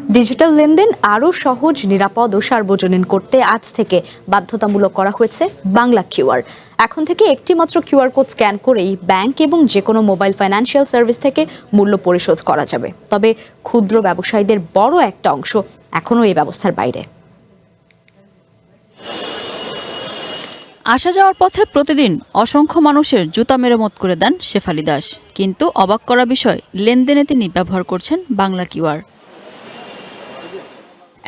Digital লেনদেন আরও সহজ, নিরাপদ ও সার্বজনীন করতে আজ থেকে বাধ্যতামূলক করা হয়েছে বাংলা কিউআর। এখন থেকে একটি মাত্র কিউআর কোড স্ক্যান করেই ব্যাংক এবং যে কোনো মোবাইল ফাইন্যান্সিয়াল সার্ভিস থেকে মূল্য পরিশোধ করা যাবে। তবে ক্ষুদ্র ব্যবসায়ীদের বড় একটা অংশ এখনও এই ব্যবস্থার বাইরে। আসা যাওয়ার পথে প্রতিদিন অসংখ্য মানুষের জুতা মেরামত করে দেন শেফালী দাস। কিন্তু অবাক করা বিষয়, লেনদেনে তিনি ব্যবহার করছেন বাংলা কিউআর।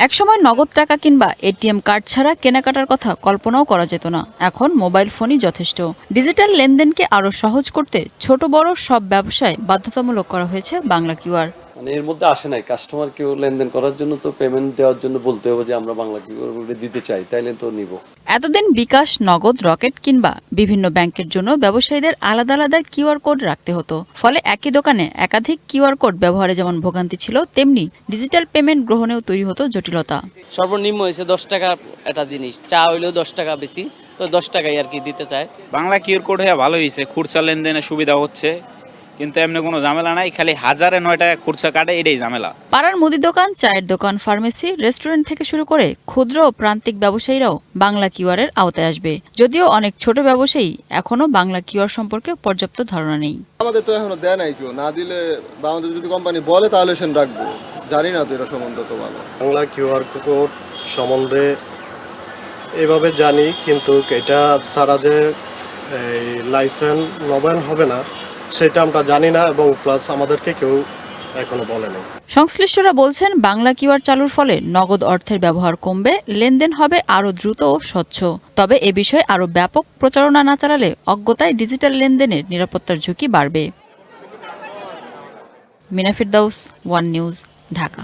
একসময় নগদ টাকা কিংবা এটিএম কার্ড ছাড়া কেনাকাটার কথা কল্পনাও করা যেত না। এখন মোবাইল ফোনই যথেষ্ট। ডিজিটাল লেনদেনকে আরও সহজ করতে ছোট বড় সব ব্যবসায় বাধ্যতামূলক করা হয়েছে বাংলা কিউআর। মানে এর মধ্যে আসে নাই কাস্টমার কেউ লেনদেন করার জন্য তো পেমেন্ট দেওয়ার জন্য বলতে হবে যে আমরা বাংলা কিউআর দিতে চাই, তাইলে তো নিব। এতদিন বিকাশ, নগদ, রকেট কিংবা বিভিন্ন ব্যাংকের জন্য ব্যবসায়ীদের আলাদা আলাদা কিউআর কোড রাখতে হতো। ফলে একই দোকানে একাধিক কিউআর কোড ব্যবহারে যেমন ভোগান্তি ছিল, তেমনি ডিজিটাল পেমেন্ট গ্রহণেও তৈরি হতো জটিলতা। সর্বনিম্ন হয়েছে 10 টাকা একটা জিনিস, চা হইলেও 10 টাকা বেশি, তো 10 টাকাই আর কি দিতে চায়। বাংলা কিউআর কোড হয়ে ভালো হয়েছে, খুচরা লেনদেনে সুবিধা হচ্ছে, কিন্তু এমনি কোনো ঝামেলা নাই। খালি 1009 টাকা খুচরা কাটে, এটাই ঝামেলা। পাড়ার মুদি দোকান, চায়ের দোকান, ফার্মেসি, রেস্টুরেন্ট থেকে শুরু করে ক্ষুদ্র ও প্রান্তিক ব্যবসায়ীরাও বাংলা কিউআর এর আওতায় আসবে। যদিও অনেক ছোট ব্যবসায়ী এখনো বাংলা কিউআর সম্পর্কে পর্যাপ্ত ধারণা নেই। আমাদের তো এখনো দেয় নাই, কেউ না দিলে বা আমাদের যদি কোম্পানি বলে তাহলে সেন রাখবো, জানি না তো এটা সম্বন্ধে তো ভালো। বাংলা কিউআর কোড সম্বন্ধে এভাবে জানি, কিন্তু এটা ছাড়া যে এই লাইসেন্স নবায়ন হবে না সেটা আমরা জানি না, এবং প্লাস আমাদেরকে কেউ এখনো বলেনি। সংশ্লিষ্টরা বলছেন, বাংলা কিউআর চালুর ফলে নগদ অর্থের ব্যবহার কমবে, লেনদেন হবে আরও দ্রুত ও স্বচ্ছ। তবে এ বিষয়ে আরও ব্যাপক প্রচারণা না চালালে অজ্ঞতায় ডিজিটাল লেনদেনের নিরাপত্তার ঝুঁকি বাড়বে। Mina Firdaus, one news, Dhaka.